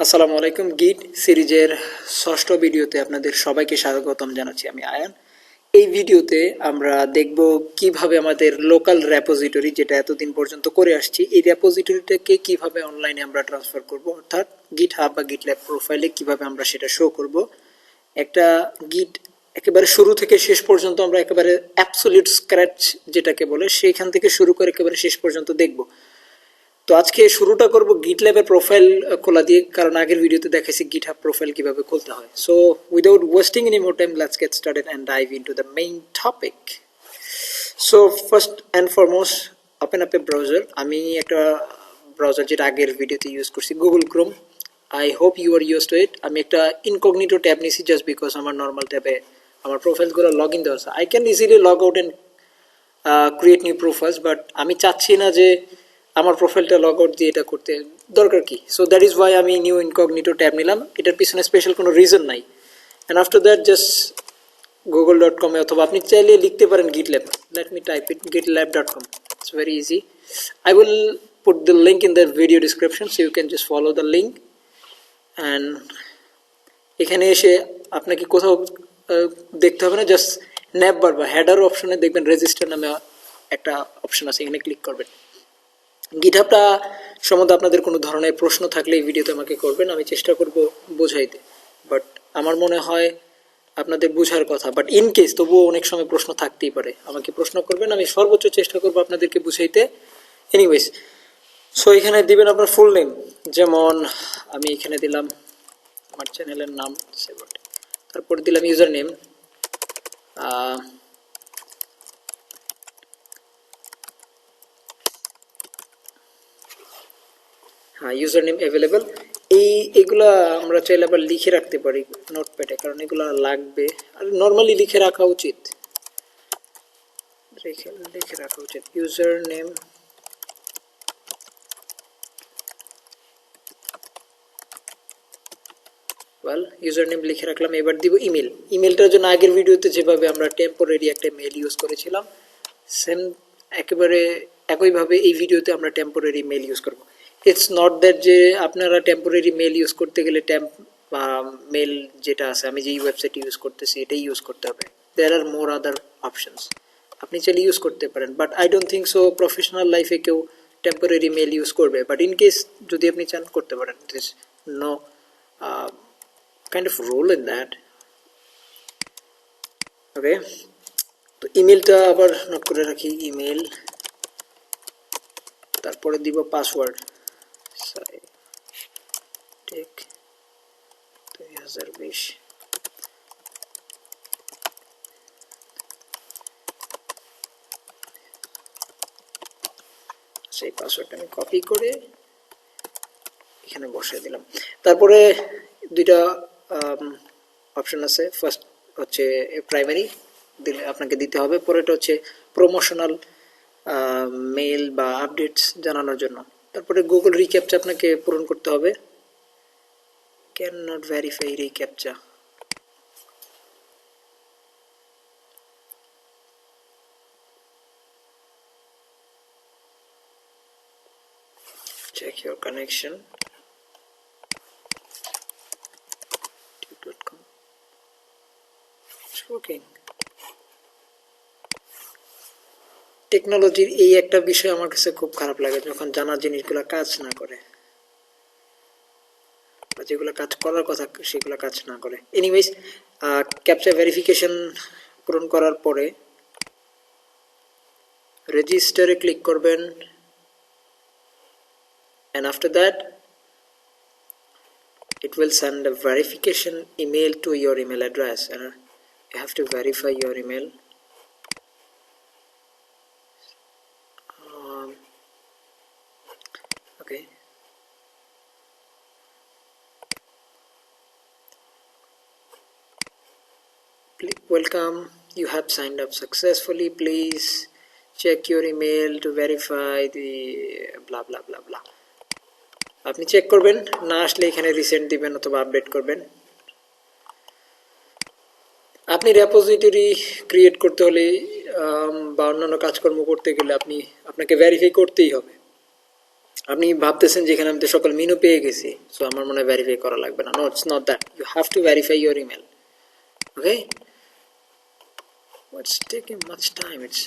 আসসালামু আলাইকুম। গিট সিরিজের ষষ্ঠ ভিডিওতে আপনাদের সবাইকে স্বাগতম জানাচ্ছি। আমি আয়ান। এই ভিডিওতে আমরা দেখব কিভাবে আমাদের লোকাল রেপোজিটরি, যেটা এতদিন পর্যন্ত করে আসছি, এই রেপোজিটরিটাকে কিভাবে অনলাইনে আমরা ট্রান্সফার করব, অর্থাৎ গিটহাব বা গিটল্যাব প্রোফাইলে কিভাবে আমরা সেটা শো করব। একটা গিট একেবারে শুরু থেকে শেষ পর্যন্ত আমরা একেবারে অ্যাবসলিউট স্ক্র্যাচ যেটাকে বলে সেইখান থেকে শুরু করে একেবারে শেষ পর্যন্ত দেখব। তো আজকে শুরুটা করব গিটল্যাবের প্রোফাইল খোলা দিয়ে, কারণ আগের ভিডিওতে দেখাইছি গিটহাব প্রোফাইল কিভাবে খুলতে হয়। So without wasting any more time, let's get started and dive into the main topic. So first and foremost, open up a browser. আমি একটা ব্রাউজার যেটা আগের ভিডিওতে ইউজ করছি, Google Chrome. I hope you are use to it. আমি একটা incognito tab নিছি just because আমার নর্মাল ট্যাবে আমার প্রোফাইলগুলো লগ ইন দেওয়া আছে। I can easily log out and create new profiles, but আমি চাচ্ছি না যে আমার প্রোফাইলটা লগ আউট দিয়ে এটা করতে, দরকার কি? সো দ্যাট ইজ ওয়াই আমি নিউ ইনকগনিটো ট্যাব নিলাম। এটার পিছনে স্পেশাল কোনো রিজন নাই। And after that just google.com এ, অথবা আপনি চাইলে লিখতে পারেন GitLab. Let me type it, gitlab.com. It's very easy. I will put the link in the video description so you can just follow the link. And এখানে এসে আপনাকে কোথাও দেখতে হবে না, জাস্ট ন্যাভবার বা হেডার অপশনে দেখবেন রেজিস্টার নামে একটা অপশন আছে, এখানে ক্লিক করবেন। গিটহাবটা সম্বন্ধে আপনাদের কোনো ধরনের প্রশ্ন থাকলে এই ভিডিওতে আমাকে করবেন, আমি চেষ্টা করব বোঝাইতে। বাট আমার মনে হয় আপনাদের বোঝার কথা, বাট ইন কেস তবুও অনেক সময় প্রশ্ন থাকতেই পারে, আমাকে প্রশ্ন করবেন, আমি সর্বোচ্চ চেষ্টা করব আপনাদেরকে বুঝাইতে। এনিওয়েজ, সো এখানে দিবেন আপনার ফুল নেম, যেমন আমি এখানে দিলাম আমার চ্যানেলের নাম, তারপর দিলাম ইউজার নেম, হ্যাঁ ইউজার নেম অ্যাভেলেবল। এইগুলা আমরা চাইলে আবার লিখে রাখতে পারি নোটপ্যাডে, কারণ এগুলা লাগবে, আর নর্মালি লিখে রাখা উচিত, লিখে রাখা উচিত। User name, well user name লিখে রাখলাম। এবার দিব ইমেল। ইমেলটার জন্য আগের ভিডিওতে যেভাবে আমরা টেম্পোরারি একটা মেল ইউজ করেছিলাম, সেম একেবারে একইভাবে এই ভিডিওতে আমরা টেম্পোরারি মেল ইউজ করব। ইটস নট দ্যাট যে আপনারা টেম্পোরারি মেল ইউজ করতে গেলে মেল যেটা আছে, আমি যেই ওয়েবসাইট ইউজ করতেছি এটাই ইউজ করতে হবে। দেয়ার আর মোর আদার অপশনস, আপনি চাইলে ইউজ করতে পারেন, but I don't think so professional লাইফে কেউ টেম্পোরারি মেল ইউজ করবে। বাট ইন কেস যদি আপনি চান করতে পারেন, this no kind of role in that. Okay, তো ইমেলটা আবার নোট করে রাখি, ইমেল, তারপরে দিব পাসওয়ার্ড, টেক 2020। সেই পাসওয়ার্ডটা আমি কপি করে এখানে বসিয়ে দিলাম। তারপরে দুইটা অপশন আছে। ফার্স্ট হচ্ছে প্রাইমারি, দিলে আপনাকে দিতে হবে। পরেরটা হচ্ছে প্রমোশনাল মেল বা আপডেটস জানানোর জন্য। তারপরে গুগল রিক্যাপচা আপনাকে পূরণ করতে হবে। Can not verify recaptcha, check your connection. টেকনোলজির এই একটা বিষয় আমার কাছে খুব খারাপ লাগে, যখন জানা জিনিসগুলো কাজ না করে, বা যেগুলো কাজ করার কথা সেগুলো কাজ না করে। এনিওয়েজ, ক্যাপচা ভেরিফিকেশন পূরণ করার পরে রেজিস্টারে ক্লিক করবেন, and after that it will send a verification email to your email address, and you have to verify your email. Okay, welcome, you have signed up successfully, please check your email to verify the blah blah blah blah. আপনি check করবেন, না আসলে এখানে recent দিবেন অথবা update করবেন। আপনি repository create করতে হলে বা অন্যান্য কাজকর্ম করতে গেলে আপনাকে ভেরিফাই করতেই হবে। আপনি ভাবতেছেন যে এখানে আমি তো সকল মেনু পেয়ে গেছি, সো আমার মনে হয় ভেরিফাই করা লাগবে না। No, it's not that, you have to verify your email. Okay, what's taking much time? It's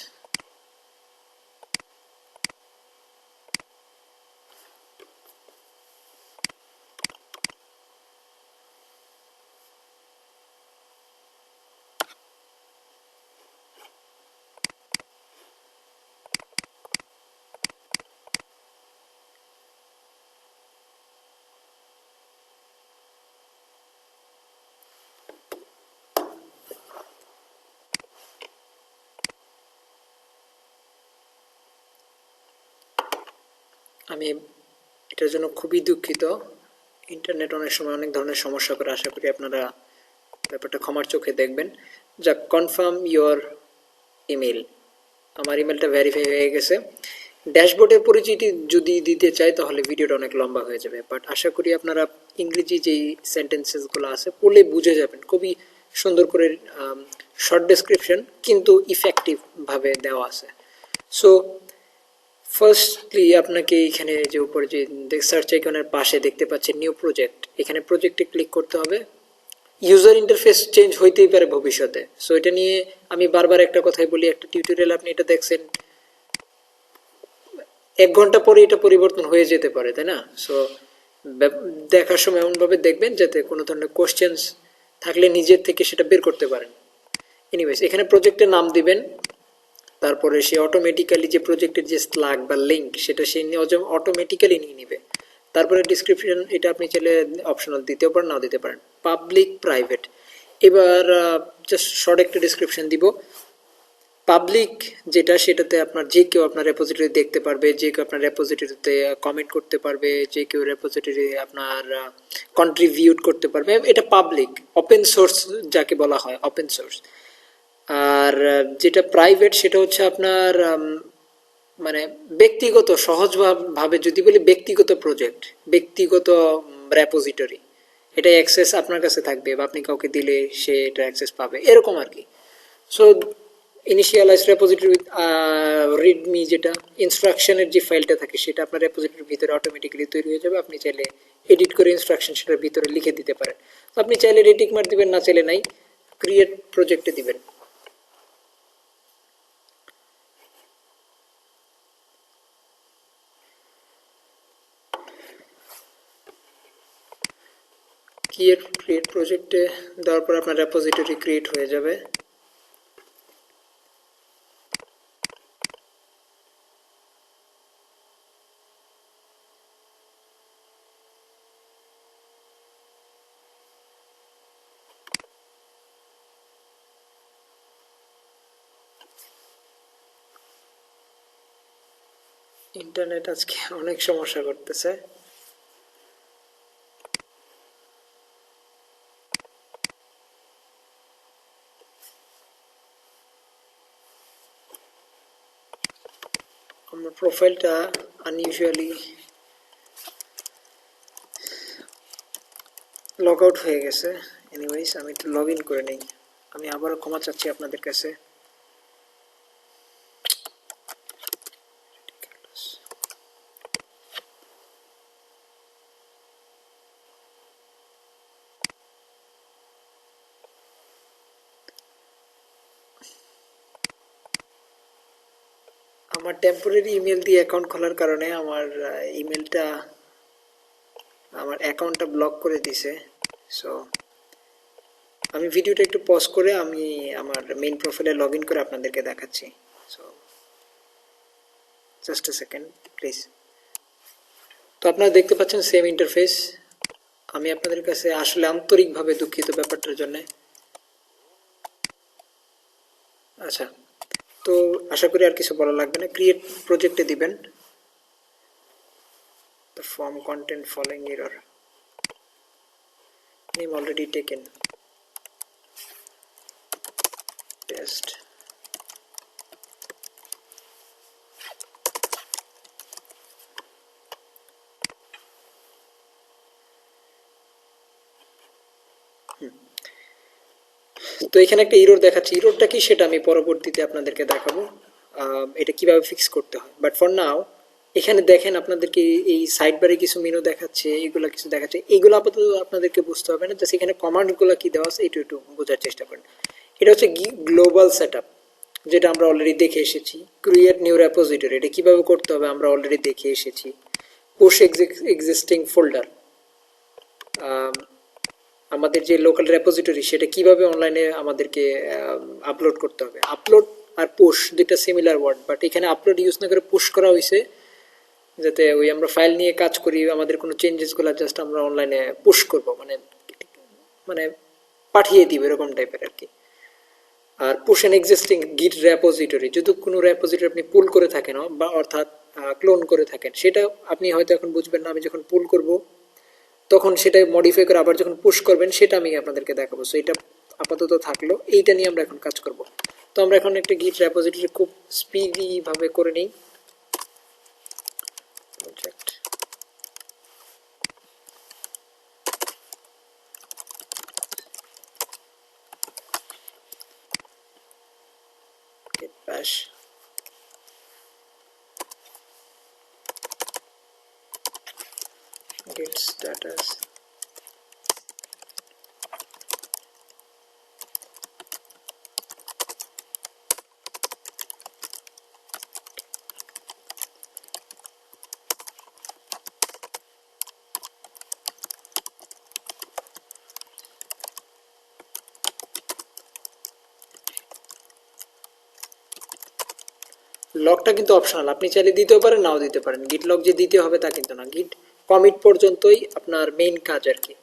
আমি এটার জন্য খুবই দুঃখিত। ইন্টারনেট অনেক সময় অনেক ধরনের সমস্যা করে, আশা করি আপনারা ব্যাপারটা ক্ষমার চোখে দেখবেন। যা কনফার্ম ইওর ইমেল, আমার ইমেলটা ভেরিফাই হয়ে গেছে। ড্যাশবোর্ডের পরিচিতি যদি দিতে চাই তাহলে ভিডিওটা অনেক লম্বা হয়ে যাবে, বাট আশা করি আপনারা ইংরেজি যেই সেন্টেন্সেসগুলো আছে পড়লে বুঝে যাবেন। খুবই সুন্দর করে শর্ট ডেসক্রিপশন কিন্তু ইফেক্টিভভাবে দেওয়া আছে। সো ফার্স্টলি আপনাকে এখানে যে উপরে যে সার্চ আইকনের পাশে দেখতে পাচ্ছেন নিউ প্রজেক্ট, এখানে প্রজেক্টে ক্লিক করতে হবে। ইউজার ইন্টারফেস চেঞ্জ হইতেই পারে ভবিষ্যতে, সো এটা নিয়ে আমি বারবার একটা কথাই বলি, একটা টিউটোরিয়াল আপনি এটা দেখছেন, 1 ঘন্টা পরে এটা পরিবর্তন হয়ে যেতে পারে, তাই না? সো দেখার সময় এমনভাবে দেখবেন যাতে কোনো ধরনের কোশ্চেন্স থাকলে নিজের থেকে সেটা বের করতে পারেন। এনিওয়েজ, এখানে প্রজেক্টের নাম দিবেন, তারপরে সে অটোমেটিক্যালি যে প্রজেক্টের যে স্ল্যাগ বা লিঙ্ক সেটা সে অটোমেটিক্যালি নিয়ে নিবে। তারপরে ডিসক্রিপশন, এটা আপনি চাইলে অপশনাল দিতেও পারেন, নাও দিতে পারেন। পাবলিক, প্রাইভেট, এবার জাস্ট শর্ট একটা ডিসক্রিপশন দিব। পাবলিক যেটা, সেটাতে আপনার যে কেউ আপনার রেপোজিটরি দেখতে পারবে, যে কেউ আপনার রেপোজিটরিতে কমেন্ট করতে পারবে, যে কেউ রেপোজিটরি আপনার কন্ট্রিবিউট করতে পারবে, এটা পাবলিক, ওপেন সোর্স যাকে বলা হয়, ওপেন সোর্স। আর যেটা প্রাইভেট সেটা হচ্ছে আপনার মানে ব্যক্তিগত, সহজভাবে যদি বলি ব্যক্তিগত প্রজেক্ট, ব্যক্তিগত রেপোজিটরি, এটা অ্যাক্সেস আপনার কাছে থাকবে বা আপনি কাউকে দিলে সে এটা অ্যাক্সেস পাবে, এরকম আর কি। So initialize repository with README, যেটা ইনস্ট্রাকশনের যে ফাইলটা থাকে সেটা আপনার রেপোজিটরির ভিতরে অটোমেটিক্যালি তৈরি হয়ে যাবে। আপনি চাইলে এডিট করে ইনস্ট্রাকশন সেটার ভিতরে লিখে দিতে পারেন। আপনি চাইলে রেটিক মার দিবেন, না চাইলে নাই, ক্রিয়েট প্রজেক্টে দিবেন। ক্রিয়েট প্রজেক্টে দেওয়ার পর আপনার রেপোজিটরি ক্রিয়েট হয়ে যাবে। ইন্টারনেট আজকে অনেক সমস্যা করতেছে। আমার প্রোফাইলটা আনইউজুয়ালি লগ আউট হয়ে গেছে। এনিওয়েজ, আমি একটু লগ ইন করে নেই। আমি আবারও ক্ষমা চাচ্ছি আপনাদের কাছে। আমার টেম্পোরারি ইমেল দিয়ে অ্যাকাউন্ট খোলার কারণে আমার ইমেলটা, আমার অ্যাকাউন্টটা ব্লক করে দিছে। সো আমি ভিডিওটা একটু পজ করে আমি আমার মেইন প্রোফাইলে লগ ইন করে আপনাদেরকে দেখাচ্ছি। So just a second please. তো আপনারা দেখতে পাচ্ছেন সেম ইন্টারফেস। আমি আপনাদের কাছে আসলে আন্তরিকভাবে দুঃখিত ব্যাপারটার জন্য। আচ্ছা, তো আশা করি আর কিছু বলা লাগবে না। ক্রিয়েট প্রজেক্টে দিবেন। The form content following error. Name already taken. Test. তো এখানে একটা ইরর দেখাচ্ছে, ইররটা কি সেটা আমি পরবর্তীতে আপনাদেরকে দেখাবো, এটা কিভাবে ফিক্স করতে হয়। বাট ফর নাও এখানে দেখেন আপনাদেরকে এই সাইড বারে কিছু মেনু দেখাচ্ছে, এগুলো কিছু দেখাচ্ছে, এগুলো আপাতত আপনাদেরকে বুঝতে হবে না, জাস্ট এখানে কমান্ডগুলো কি দেওয়া আছে একটু বোঝার চেষ্টা করেন। এটা হচ্ছে গ্লোবাল সেটআপ, যেটা আমরা অলরেডি দেখে এসেছি। ক্রিয়েট নিউ রেপোজিটরি, এটা কিভাবে করতে হবে আমরা অলরেডি দেখে এসেছি। পুশ এক্সিস্টিং ফোল্ডার, আমাদের যে লোকাল রেপোজিটরি সেটা কিভাবে অনলাইনে আমাদেরকে আপলোড করতে হবে। আপলোড আর পুশ দুইটা সিমিলার ওয়ার্ড, বাট এখানে আপলোড ইউজ না করে পুশ করা হয়েছে, যাতে ওই আমরা ফাইল নিয়ে কাজ করি, আমাদের কোনো চেঞ্জেসগুলো জাস্ট আমরা অনলাইনে পুশ করব, মানে মানে পাঠিয়ে দিব এরকম টাইপের আর কি। আর পুশ এন এক্সিস্টিং গিট রেপোজিটরি, যদি কোনো রেপোজিটরি আপনি পুল করে থাকেন বা অর্থাৎ ক্লোন করে থাকেন, সেটা আপনি হয়তো এখন বুঝবেন না, আমি যখন পুল করব তখন সেটা মডিফাই করে আবার যখন পুশ করবেন সেটা আমি আপনাদেরকে দেখাবো। সো এটা আপাতত থাকলো, এইটা নিয়ে আমরা এখন কাজ করব। তো আমরা এখন একটা গিট রেপোজিটরি খুব স্পিডি ভাবে করে নিই। Project Git Bash, Git status, লকটা কিন্তু অপশনাল, আপনি চাইলে দিতেও পারেন নাও দিতে পারেন। গিট লক যে দিতে হবে তা কিন্তু না, গিট কমিট পর্যন্তই আপনার মেইন কাজ আর কি।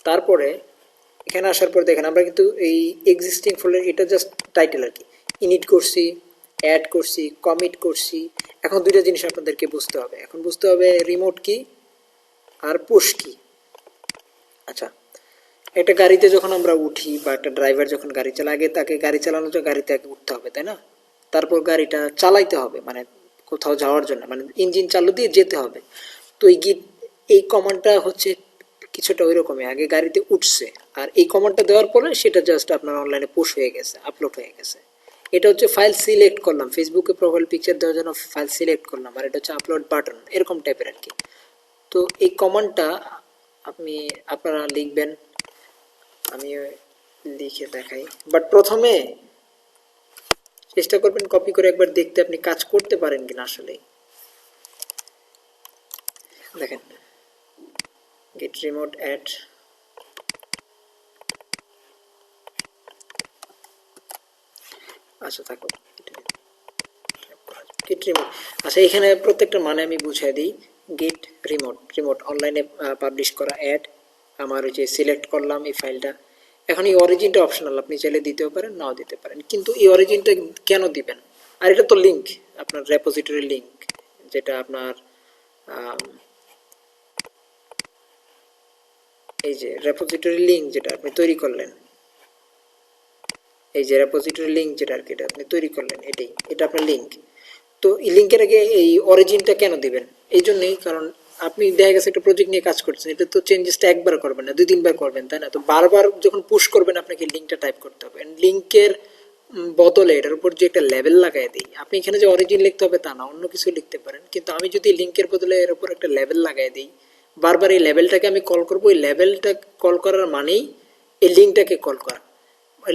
তারপরে এখানে আসার পর দেখেন আমরা কিন্তু এই এক্সিস্টিং ফোল্ডার, এটা জাস্ট টাইটেল আর কি, ইনিট করছি, অ্যাড করছি, কমিট করছি। এখন দুইটা জিনিস আপনাদেরকে বুঝতে হবে, এখন বুঝতে হবে রিমোট কি আর পুশ কি। আচ্ছা, একটা গাড়িতে যখন আমরা উঠি বা একটা ড্রাইভার যখন গাড়ি চালায়, আগে তাকে গাড়ি চালানোর জন্য গাড়িতে আগে উঠতে হবে, তাই না? তারপর গাড়িটা চালাইতে হবে, মানে কোথাও যাওয়ার জন্য, মানে ইঞ্জিন চালু দিয়ে যেতে হবে। তো এই গিট, এই কমান্ডটা হচ্ছে কিছুটা ওই রকমই, আগে গাড়িতে উঠছে আর এই কমান্ডটা দেওয়ার পরে সেটা জাস্ট আপনার অনলাইনে পুশ হয়ে গেছে, আপলোড হয়ে গেছে। এটা হচ্ছে ফাইল সিলেক্ট করলাম, ফেসবুকে প্রোফাইল পিকচার দেওয়ার জন্য ফাইল সিলেক্ট করলাম, আর এটা হচ্ছে আপলোড বাটন, এরকম টাইপের আর কি। তো এই কমান্ডটা আপনারা লিখবেন, আমি লিখে দেখাই, বাট প্রথমে চেষ্টা করবেন কপি করে একবার দেখতে আপনি কাজ করতে পারেন কিনা। আসলে দেখেন, গিট রিমোট অ্যাড, আচ্ছা থাকো গিট রিমোট। আচ্ছা, এখানে প্রত্যেকটা মানে আমি বুঝিয়ে দিই। গিট রিমোট অনলাইনে পাবলিশ করা অ্যাড, আমার ওই যে সিলেক্ট করলাম এই ফাইলটা। এখন এই অরিজিনটা অপশনাল, আপনি চাইলে দিতেও পারেন নাও দিতে পারেন, কিন্তু এই অরিজিনটা কেন দিবেন? আর এটা তো লিঙ্ক, আপনার রেপোজিটরি লিঙ্ক, যেটা আপনার এই যে রেপোজিটরি লিঙ্ক যেটা আপনি তৈরি করলেন, এই যে রেপোজিটরি লিঙ্ক যেটা আর কি এটা আপনি তৈরি করলেন, এটা আপনার লিঙ্ক। তো এই লিঙ্কের আগে এই অরিজিনটা কেন দিবেন? এই জন্যই, কারণ আপনি দেখা গেছে একটা প্রজেক্ট নিয়ে কাজ করছেন, এটা তো চেঞ্জেসটা একবার করবেন না, 2-3 বার করবেন, তাই না? তো বারবার যখন পুশ করবেন আপনাকে লিঙ্কটা টাইপ করতে হবে। লিঙ্কের বদলে এটার উপর যে একটা লেভেল লাগাই দিই, আপনি এখানে যে অরিজিন লিখতে হবে তা না, অন্য কিছু লিখতে পারেন, কিন্তু আমি যদি লিঙ্কের বদলে এর উপর একটা লেভেল লাগাই দিই, বারবার এই লেভেলটাকে আমি কল করবো, এই লেভেলটা কল করার মানেই এই লিঙ্কটাকে কল করা,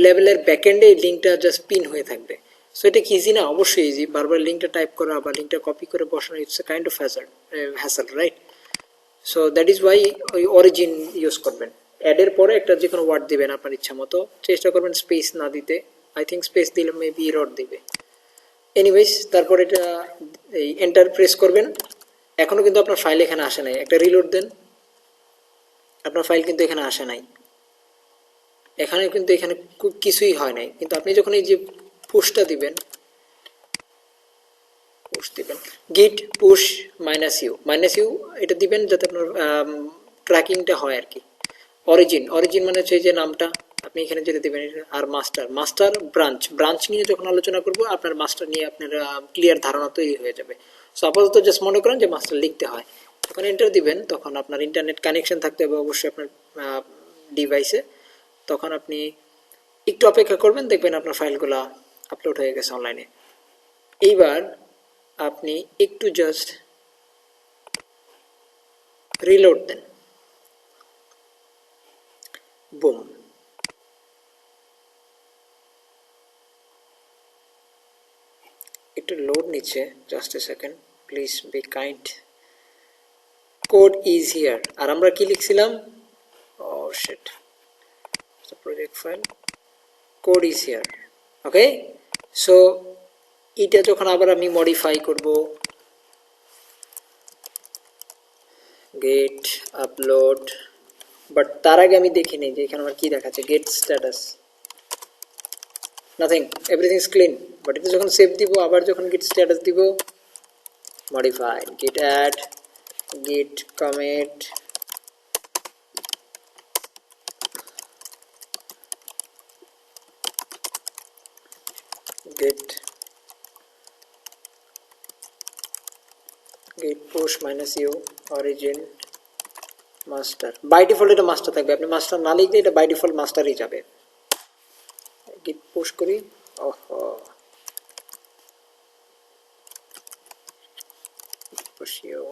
লেভেলের ব্যাকএন্ডে এই লিঙ্কটা জাস্ট পিন হয়ে থাকবে। সো এটা কি ইজি না? অবশ্যই ইজি। বারবার লিঙ্কটা টাইপ করা বা লিঙ্কটা কপি করে বসানো, it's a kind of hassle, right? So that is Y ওই অরিজিন ইউজ করবেন। অ্যাডের পরে একটা যে কোনো ওয়ার্ড দিবেন আপনার ইচ্ছা মতো, চেষ্টা করবেন স্পেস না দিতে, আই থিঙ্ক স্পেস দিলে মেবি এরর দিবে। এনিওয়েজ, তারপর এটা এই এন্টার প্রেস করবেন। এখনো কিন্তু আপনার ফাইল এখানে আসে নাই, একটা রিলোড দেন, আপনার ফাইল কিন্তু এখানে আসে নাই, এখানে কিন্তু এখানে কিছুই হয় নাই। কিন্তু আপনি যখন এই যে পুশটা দিবেন, গিট পুশ -u এটা দিবেন যাতে আপনার ট্র্যাকিংটা হয় আর কি। অরিজিন মানে হচ্ছে যে নামটা আপনি এখানে যেটা দিবেন, আর মাস্টার ব্রাঞ্চ নিয়ে যখন আলোচনা করব আপনার মাস্টার নিয়ে আপনার ক্লিয়ার ধারণা তৈরি হয়ে যাবে। সো আপাতত জাস্ট মনে করেন যে মাস্টার লিখতে হয়, যখন এন্টার দিবেন তখন আপনার ইন্টারনেট কানেকশন থাকতে হবে অবশ্যই আপনার ডিভাইসে। তখন আপনি একটু অপেক্ষা করবেন, দেখবেন আপনার ফাইলগুলো আপলোড হয়ে গেছে অনলাইনে। এইবার আপনি একটু জাস্ট রিলোড দেন, বুম। একটু লোড নিচ্ছে, just a second, please be kind. Code is here, আর আমরা কি লিখছিলাম? Oh shit, project file, code is here. Okay, so এটা যখন আবার আমি মডিফাই করব, গেট আপলোড, বাট তার আগে আমি দেখি নেই যে এখানে আমার কি দেখাচ্ছে, git status, nothing, everything is clean. But এটা যখন সেভ দিব, আবার যখন গেট স্ট্যাটাস দিব, modify, git add, git commit, git push -u origin master, by default এটা মাস্টার থাকবে, আপনি মাস্টার না লিখলে এটা বাই ডিফল্ট মাস্টারই যাবে। গিট পুশ করি, ওহো, push u,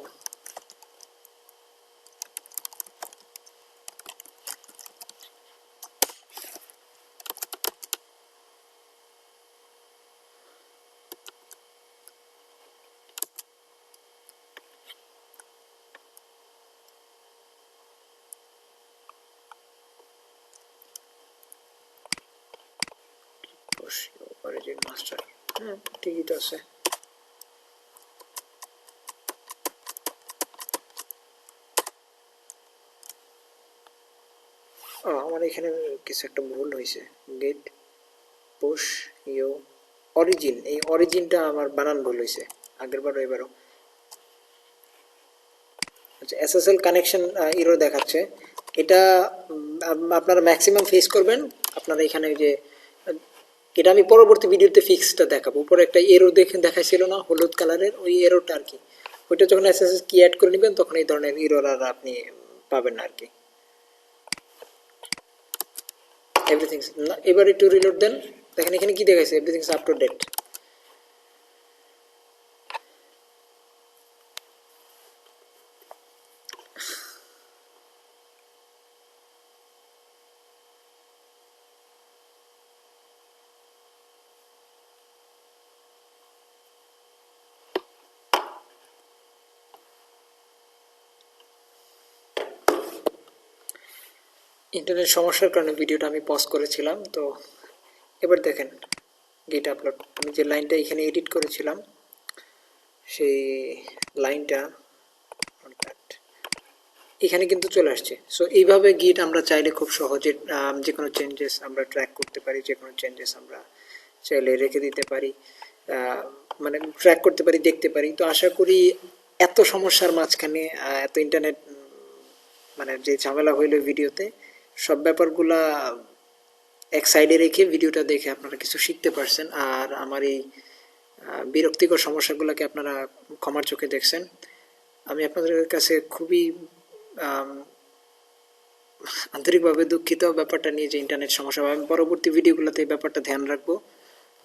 push u origin master, ঠিকই তো আছে। আমার এখানে কিছু একটা ভুল হয়েছে, গেট পুশ ইউ অরিজিন, এই অরিজিনটা আমার বানান ভুল হয়েছে আগের বারও এবারও। আচ্ছা, এসএসএল কানেকশন এরর দেখাচ্ছে, এটা আপনারা ম্যাক্সিমাম ফেস করবেন। আপনারা এখানে যে এটা আমি পরবর্তী ভিডিওতে ফিক্সটা দেখাবো, উপরে একটা এরর দেখাইছিল না হলুদ কালারের, ওই এররটা আর কি, ওইটা যখন এসএসএল কি অ্যাড করে নেবেন তখন এই ধরনের এরর আর আপনি পাবেন না আর কি। এভরিথিং, এবার একটু রিলোড দেন, দেখেন এখানে কি দেখাইছে, everything is up to date. Internet সমস্যার কারণে ভিডিওটা আমি পজ করেছিলাম, তো এবার দেখেন গেট আপলোড, আমি যে লাইনটা এখানে এডিট করেছিলাম সেই লাইনটা এখানে কিন্তু চলে আসছে। সো এইভাবে গিট আমরা চাইলে খুব সহজে যে কোনো চেঞ্জেস আমরা ট্র্যাক করতে পারি, যে কোনো চেঞ্জেস আমরা চাইলে রেখে দিতে পারি, মানে ট্র্যাক করতে পারি, দেখতে পারি। তো আশা করি এত সমস্যার মাঝখানে এত ইন্টারনেট মানে যে ঝামেলা হইলো ভিডিওতে, সব ব্যাপারগুলা এক সাইডে রেখে ভিডিওটা দেখে আপনারা কিছু শিখতে পারছেন, আর আমার এই বিরক্তিকর সমস্যাগুলোকে আপনারা ক্ষমার চোখে দেখছেন। আমি আপনাদের কাছে খুবই আন্তরিকভাবে দুঃখিত ব্যাপারটা নিয়ে, যে ইন্টারনেট সমস্যা। আমি পরবর্তী ভিডিওগুলোতে এই ব্যাপারটা ধ্যান রাখবো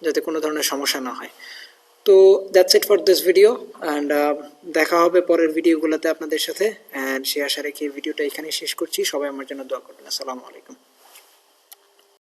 যাতে কোনো ধরনের সমস্যা না হয়। তো that's it for this video, and দেখা হবে পরের ভিডিওগুলোতে আপনাদের সাথে, অ্যান্ড সে আশা রেখে ভিডিওটা এখানেই শেষ করছি। সবাই আমার জন্য দোয়া করবেন। আসসালামু আলাইকুম।